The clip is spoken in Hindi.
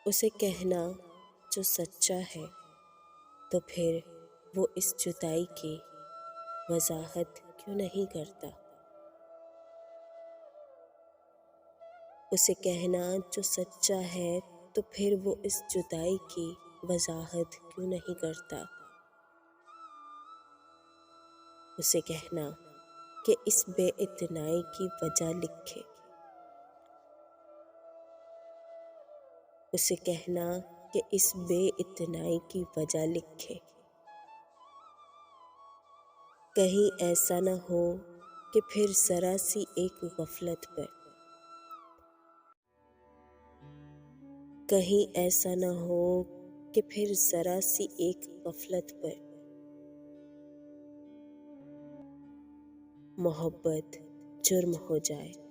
उसे कहना जो सच्चा है, तो फिर वो इस जुदाई की वजाहत क्यों नहीं करता। उसे कहना जो सच्चा है, तो फिर वो इस जुदाई की वजाहत क्यों नहीं करता। उसे कहना कि इस बेइतनाई की वजह लिखे। उसे कहना कि इस बेइतनाई की वजह लिखे। कहीं ऐसा न हो कि फिर जरा सी एक गफलत पर, कहीं ऐसा न हो कि फिर जरा सी एक गफलत पर मोहब्बत जुर्म हो जाए।